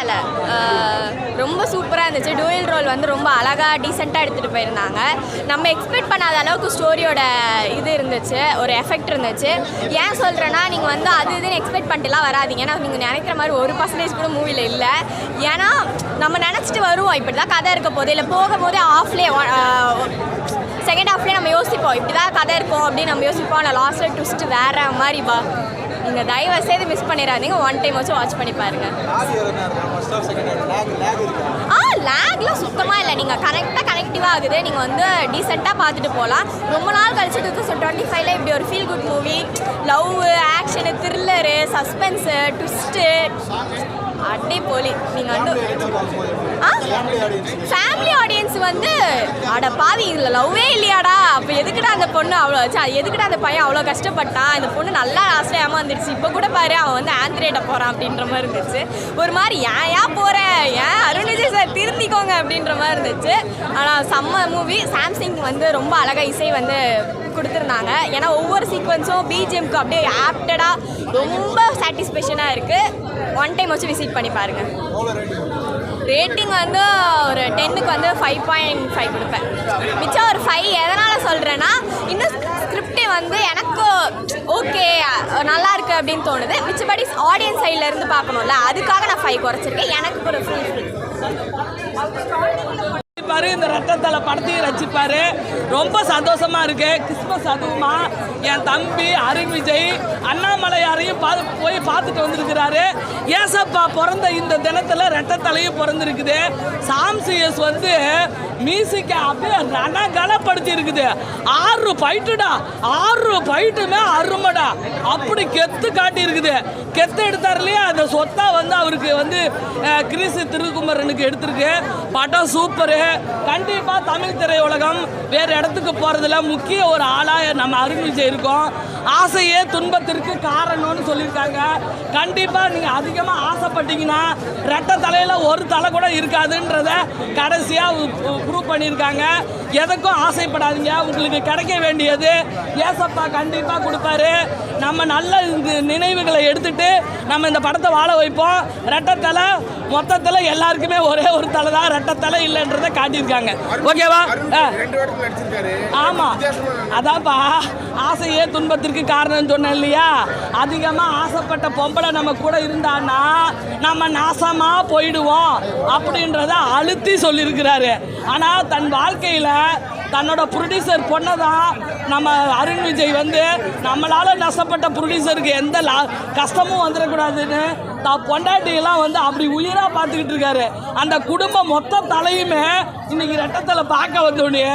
இல்லை, ரொம்ப சூப்பராக இருந்துச்சு. டூயல் ரோல் வந்து ரொம்ப அழகாக டீசெண்டாக எடுத்துகிட்டு போயிருந்தாங்க. நம்ம எக்ஸ்பெக்ட் பண்ணாத அளவுக்கு ஸ்டோரியோட இது இருந்துச்சு, ஒரு எஃபெக்ட் இருந்துச்சு. ஏன் சொல்கிறேன்னா, நீங்கள் வந்து அது இதுன்னு எக்ஸ்பெக்ட் பண்ணிட்டுலாம் வராதிங்க. ஏன்னா நீங்கள் நினைக்கிற மாதிரி 1% கூட மூவியில் இல்லை. ஏன்னா நம்ம நினச்சிட்டு வருவோம் இப்படி தான் கதை இருக்க போது, இல்லை போகும்போதே செகண்ட் ஹாஃப்லேயே நம்ம யோசிப்போம் இப்படி தான் கதை இருக்கும் அப்படின்னு நம்ம யோசிப்போம். ஆனால் லாஸ்ட்டில் ட்விஸ்ட்டு வேறு மாதிரி வா. நீங்கள் தயவு செய்து மிஸ் பண்ணிடாதீங்க, ஒன் டைம் வச்சு வாட்ச் பண்ணி பாருங்கள். லேக்லாம் சுத்தமாக இல்லை, நீங்கள் கனெக்டிவாக ஆகுது. நீங்கள் வந்து டீசெண்டாக பார்த்துட்டு போகலாம். ரொம்ப நாள் கழிச்சு 2025 இப்படி ஒரு feel good movie, love, action, thriller, suspense, twist, அட்டே போலி. நீங்கள் வந்து ஃபேமிலி ஆடியன்ஸ் வந்து அட பாவி இதில் லவ்வே இல்லையாடா, அப்போ எதுக்குடா அந்த பொண்ணு அவ்வளோ வச்சு, எதுக்குடா அந்த பையன் அவ்வளோ கஷ்டப்பட்டான், இந்த பொண்ணு நல்லா லாஸ்ட்டில் ஏமாந்துடுச்சு, இப்போ கூட பாரு அவன் வந்து ஆந்திரேட்ட போகிறான் அப்படின்ற மாதிரி இருந்துச்சு. ஒரு மாதிரி ஏன் போகிறேன், ஏன் அருண் விஜய் சார் திருந்திக்கோங்க அப்படின்ற மாதிரி இருந்துச்சு. ஆனால் செம்ம மூவி. சாம்சங் வந்து ரொம்ப அழகாக இசை வந்து கொடுத்துருந்தாங்க. ஏன்னா ஒவ்வொரு சீக்வன்ஸும் பிஜிஎம்க்கு அப்படியே ஆப்டடாக ரொம்ப சாட்டிஸ்ஃபேக்ஷனாக இருக்குது. ஒன் டைம் வச்சு விசிட் பண்ணி பாருங்கள். ரேட்டிங் வந்து ஒரு 10க்கு வந்து 5.5 கொடுப்பேன். மிச்சம் ஒரு 5 எதனால் சொல்கிறேன்னா, இன்னும் ஸ்கிரிப்டே வந்து எனக்கு ஓகே நல்லா இருக்குது அப்படின்னு தோணுது. மிச்சபடி ஆடியன்ஸ் சைடில் இருந்து பார்க்கணும்ல, அதுக்காக நான் 5 குறைச்சிருக்கேன். எனக்கு ஒரு ஃபுல் இந்த ரத்தத்தலை படத்தையும் ரசிப்பாரு. ரொம்ப சந்தோஷமா இருக்கு. கிறிஸ்மஸ் அதுவுமா என் தம்பி அருண் விஜய் அண்ணாமலையாரையும் போய் பார்த்துட்டு வந்திருக்கிறாரு. ஏசப்பா பிறந்த இந்த தினத்துல ரத்தத்தலையும் பிறந்திருக்குது. சாம்சியஸ் வந்து மியூசிக்க அப்படியே ரணகலப்படுத்தி இருக்குது. 6 ஃபைட்டுடா, 6 ஃபைட்டுமே அருமடா, அப்படி கெத்து காட்டி இருக்குது. கெத்து எடுத்தார் இல்லையா, அந்த சொத்தா வந்து அவருக்கு வந்து கிறிஸ் திருக்குமரனுக்கு எடுத்திருக்கு. படம் சூப்பரு. கண்டிப்பாக தமிழ் திரையுலகம் வேறு இடத்துக்கு போகிறதுல முக்கிய ஒரு ஆளாக நம்ம அருண் விஜய் இருக்கோம். ஆசையே துன்பத்திற்கு காரணம்னு சொல்லியிருக்காங்க. கண்டிப்பாக நீங்கள் அதிகமாக ஆசைப்பட்டீங்கன்னா ரெட்டை தலையில் ஒரு தலை கூட இருக்காதுன்றத கடைசியாக ப்ரூவ் பண்ணியிருக்காங்க. எதுக்கும் ஆசைப்படாதீங்க, உங்களுக்கு கிடைக்க வேண்டியது ஏசப்பா கண்டிப்பாக கொடுப்பாரு. நம்ம நல்ல நினைவுகளை எடுத்துட்டு நம்ம இந்த படத்தை வாழ வைப்போம். ரெட்டத்தலை மொத்தத்தில் எல்லாருக்குமே ஒரே ஒரு தலை தான், ரெட்டத்தலை இல்லைன்றதை காட்டியிருக்காங்க. ஓகேவா? ஆமாம், அதான்ப்பா ஆசையே துன்பத்திற்கு காரணம் சொன்னேன் இல்லையா. அதிகமாக ஆசைப்பட்ட பொம்பளை நம்ம கூட இருந்தான்னா நம்ம நாசமாக போயிடுவோம் அப்படின்றத அழுத்தி சொல்லியிருக்கிறாரு. ஆனால் தன் வாழ்க்கையில் தன்னோட ப்ரொடியூசர் பொண்ணை தான் நம்ம அருண் விஜய் வந்து நம்மளால் நஷ்டப்பட்ட ப்ரொடியூசருக்கு எந்த கஷ்டமும் வந்துடக்கூடாதுன்னு தான் பொண்டாட்டியெல்லாம் வந்து அப்படி உயிராக பார்த்துக்கிட்டு இருக்காரு. அந்த குடும்பம் மொத்த தலையுமே இன்னைக்கு ரெட்டத்தலை பார்க்க வந்தோடனே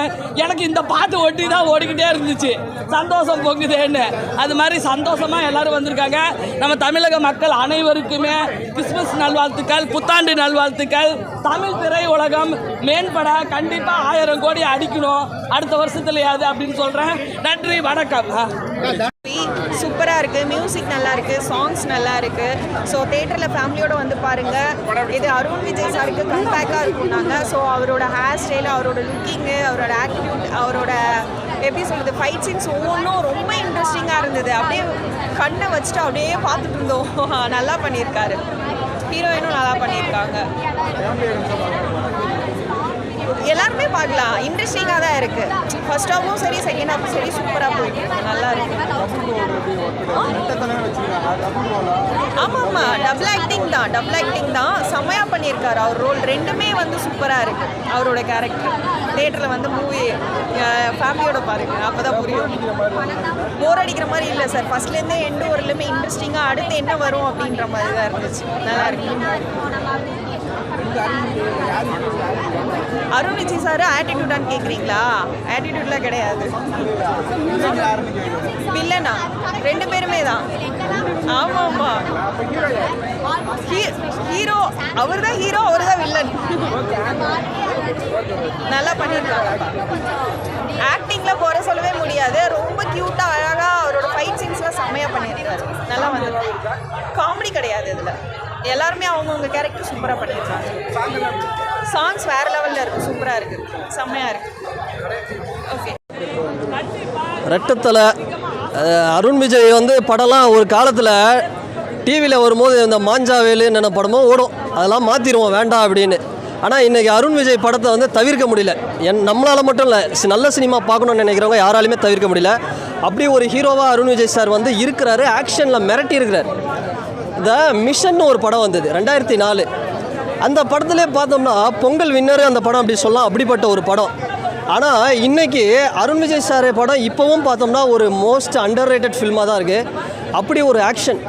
எனக்கு இந்த பாட்டு ஒட்டி தான் ஓடிக்கிட்டே இருந்துச்சு, சந்தோஷம் பொங்குதேன்னு. அது மாதிரி சந்தோஷமாக எல்லோரும் வந்திருக்காங்க. நம்ம தமிழக மக்கள் அனைவருக்குமே கிறிஸ்மஸ் நல்வாழ்த்துக்கள், புத்தாண்டு நல்வாழ்த்துக்கள். தமிழ் திரையுலகம் மேம்பட கண்டிப்பாக 1000 கோடி அடிக்கணும் அடுத்த வருஷத்துலையாது அப்படின்னு சொல்கிறேன். நன்றி, வணக்கம். சூப்பராக இருக்குது, மியூசிக் நல்லா இருக்குது, சாங்ஸ் நல்லா இருக்குது. ஸோ தேட்டரில் ஃபேமிலியோடு வந்து பாருங்கள். இது அருண் விஜய் சாருக்கு கம்பேக்காக இருக்கும்னாங்க. ஸோ அவரோட ஹேர் ஸ்டைல், அவரோட லுக்கிங்கு, அவரோட ஆட்டிடியூட், அவரோட எப்படி சொல்கிறது, ஃபைட் சீன்ஸ் ஒவ்வொன்றும் ரொம்ப இன்ட்ரெஸ்டிங்காக இருந்தது. அப்படியே கண்ணை வச்சுட்டு அப்படியே பார்த்துட்டு இருந்தோம். நல்லா பண்ணியிருக்காரு. ஹீரோயினும் நல்லா பண்ணியிருக்காங்க. எல்லாருமே பார்க்கலாம், இன்ட்ரெஸ்டிங்காக தான் இருக்குது. ஃபர்ஸ்ட் ஹாஃபும் சரி, செகண்ட் ஹாஃபும் சரி, சூப்பராக போயிட்டு நல்லா இருக்கு. ஆமாம், டபுள் ஆக்டிங் தான் செம்மையாக பண்ணியிருக்காரு. அவர் ரோல் ரெண்டுமே வந்து சூப்பராக இருக்குது. அவரோட கேரக்டர் தேட்டரில் வந்து மூவி ஃபேமிலியோட பாருங்கள், அப்போ தான் புரியும். போர் அடிக்கிற மாதிரி இல்லை சார். ஃபர்ஸ்ட்லேருந்தே எண்டு வரலுமே இன்ட்ரெஸ்டிங்காக அடுத்து என்ன வரும் அப்படின்ற மாதிரி தான் இருந்துச்சு. நல்லா இருக்கு. அருண் விஜய் சார் ஆட்டிடியூடான்னு கேட்குறீங்களா? ஆட்டிடியூட்லாம் கிடையாது. வில்லனா 2 பேருமே தான். ஆமாம், ஹீரோ அவர் தான் ஹீரோ, அவர் தான் வில்லன். நல்லா பண்ணியிருக்காங்க. ஆக்டிங்கில் குறை சொல்லவே முடியாது. ரொம்ப க்யூட்டாக அழகாக அவரோட ஃபைட் சீன்ஸ்லாம் செம்மையாக பண்ணியிருக்காரு. நல்லா வந்து காமெடி கிடையாது இதில். எல்லாருமே அவங்கவுங்க கேரக்டர் சூப்பராக பண்ணியிருக்காங்க. சாங்ஸ் வேறு லெவலில் இருக்குது, சூப்பராக இருக்குது, செம்மையாக இருக்குது. ஓகே. ரெட்டத்தலை அருண் விஜய் வந்து படம்லாம் ஒரு காலத்தில் டிவியில் வரும்போது இந்த மாஞ்சாவேலு என்னென்ன படமோ ஓடும், அதெல்லாம் மாற்றிடுவோம் வேண்டாம் அப்படின்னு. ஆனால் இன்றைக்கி அருண் விஜய் படத்தை வந்து தவிர்க்க முடியல. நம்மளால் மட்டும் இல்லை, நல்ல சினிமா பார்க்கணுன்னு நினைக்கிறவங்க யாராலையுமே தவிர்க்க முடியல. அப்படி ஒரு ஹீரோவாக அருண் விஜய் சார் வந்து இருக்கிறாரு, ஆக்ஷனில் மிரட்டி இருக்கிறார். இந்த மிஷன் ஒரு படம் வந்தது 2004. அந்த படத்துலேயே பார்த்தோம்னா பொங்கல் வின்னர் அந்த படம் அப்படி சொல்லலாம், அப்படிப்பட்ட ஒரு படம். ஆனால் இன்றைக்கி அருண் விஜய் சார் படம் இப்போவும் பார்த்தோம்னா ஒரு மோஸ்ட் அண்டர் ரேட்டட் ஃபில்மாக தான் இருக்குது. அப்படி ஒரு ஆக்ஷன்,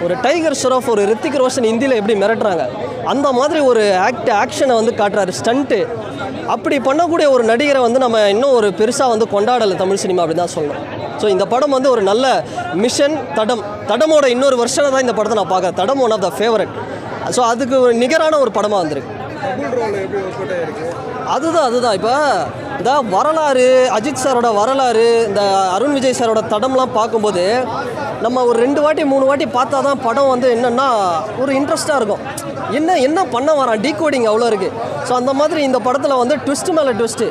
ஒரு டைகர் ஷெராஃப், ஒரு ரித்திக் ரோஷன் ஹிந்தியில் எப்படி மிரட்டுறாங்க அந்த மாதிரி ஒரு ஆக்ஷனை வந்து காட்டுறாரு, ஸ்டண்ட்டு. அப்படி பண்ணக்கூடிய ஒரு நடிகரை வந்து நம்ம இன்னும் ஒரு பெருசாக வந்து கொண்டாடலை தமிழ் சினிமா அப்படி தான் சொல்லணும். ஸோ இந்த படம் வந்து ஒரு நல்ல மிஷன். தடமோட இன்னொரு வருஷனை தான் இந்த படத்தை நான் பார்க்குறேன். Thadam one of the favourite. So அதுக்கு ஒரு நிகரான ஒரு படமாக வந்திருக்கு. அதுதான் இப்போ இந்த வரலாறு, அஜித் சாரோட வரலாறு, இந்த அருண் விஜய் சாரோட தடம்லாம் பார்க்கும்போது நம்ம ஒரு 2 வாட்டி 3 வாட்டி பார்த்தா தான் படம் வந்து என்னென்னா ஒரு இன்ட்ரெஸ்ட்டாக இருக்கும். என்ன பண்ண வரான், டீகோடிங் அவ்வளோ இருக்குது. ஸோ அந்த மாதிரி இந்த படத்தில் வந்து ட்விஸ்ட்டு மேலே ட்விஸ்ட்டு.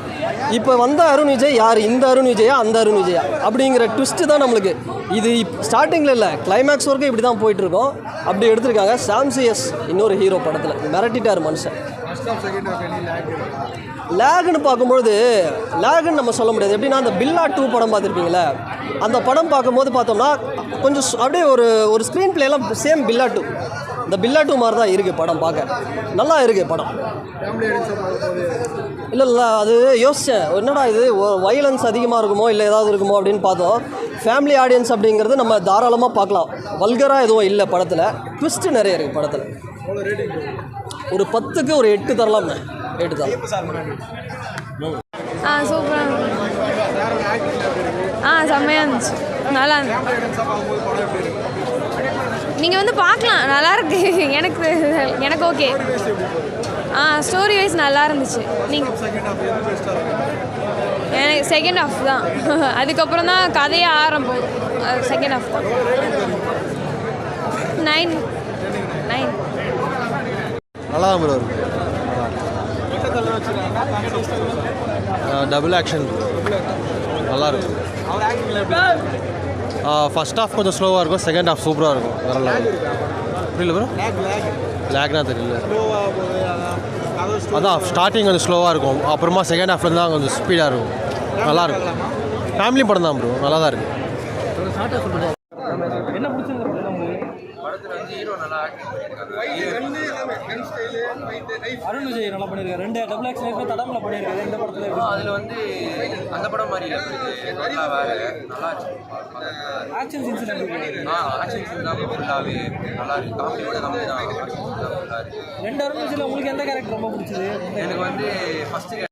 இப்போ வந்த அருண் விஜய் யார், இந்த அருண் விஜயா அந்த அருண் விஜயா அப்படிங்கிற ட்விஸ்ட்டு தான் நம்மளுக்கு. இது ஸ்டார்டிங்கில் இல்லை, கிளைமேக்ஸ் வரைக்கும் இப்படி தான் போயிட்டுருக்கோம். அப்படி எடுத்திருக்காங்க. சாம்சிஎஸ் இன்னொரு ஹீரோ படத்தில் மிரட்டிட்டார் மனுஷன். லேகுன்னு பார்க்கும்பொழுது லேகுன்னு நம்ம சொல்ல முடியாது. எப்படின்னா அந்த பில்லா 2 படம் பார்த்துருப்பீங்களே, அந்த படம் பார்க்கும்போது பார்த்தோம்னா கொஞ்சம் அப்படியே ஒரு ஸ்க்ரீன் பிளேலாம் சேம் பில்லா 2. இந்த பில்லா 2 மாதிரி தான் இருக்குது படம், பார்க்க நல்லா இருக்குது படம். இல்லை அது யோசித்தேன், என்னடா இது வைலன்ஸ் அதிகமாக இருக்குமோ இல்லை ஏதாவது இருக்குமோ அப்படின்னு பார்த்தோம். ஃபேமிலி ஆடியன்ஸ் அப்படிங்கிறது நம்ம தாராளமாக பார்க்கலாம். வல்கராக எதுவும் இல்லை படத்தில். ட்விஸ்ட்டு நிறைய இருக்குது படத்தில். ஒரு 10க்கு ஒரு 8 தரலாம். 8 தரலாம். சூப்பராக செம்மையாக இருந்துச்சு, நல்லா இருந்துச்சு. நீங்கள் வந்து பார்க்கலாம், நல்லா இருக்கு. எனக்கு ஓகே. ஸ்டோரி வைஸ் நல்லா இருந்துச்சு. நீங்கள் எனக்கு செகண்ட் ஹாஃப் தான். அதுக்கப்புறம் தான் கதையே ஆரம்பம். செகண்ட் ஹாஃப் தான். 9 நல்லா தான் ப்ரோ இருக்கு. டபுள் ஆக்ஷன் நல்லா இருக்கும். ஃபர்ஸ்ட் ஹாஃப் கொஞ்சம் ஸ்லோவாக இருக்கும், செகண்ட் ஹாஃப் சூப்பராக இருக்கும். வேற லெவல். புரியல ப்ரோ, லேக்னா தெரியல. அதான் ஸ்டார்டிங் கொஞ்சம் ஸ்லோவாக இருக்கும், அப்புறமா செகண்ட் ஹாஃப்ல தான் கொஞ்சம் ஸ்பீடாக இருக்கும். நல்லாயிருக்கும். ஃபேமிலி படம் தான் ப்ரோ, நல்லா தான் இருக்குது. என்ன பிடிச்சிருந்த படத்தில் வந்து ஹீரோ நல்லா ஆக்டிங் பண்ணியிருக்காங்க. அருண் விஜய் நல்லா பண்ணியிருக்காரு. 2 டபுள் ஆக்ஷன் தடமில் பண்ணியிருக்காரு. இந்த படத்தில் அதில் வந்து அந்த படம் மாதிரி நல்லா வேறு நல்லா ஆக்ஷன் சீன்ஸ் ஆக்ஷன் சீன் தான் ஃபுல்லாகவே நல்லா இருக்குது. காமெடியோட கம்மி தான், ஆக்ஷன் சீன் தான் ஃபுல்லாக இருக்குது. 2 அருண் விஜயில் உங்களுக்கு எந்த கேரக்டர் ரொம்ப பிடிச்சது? எனக்கு வந்து ஃபஸ்ட்டு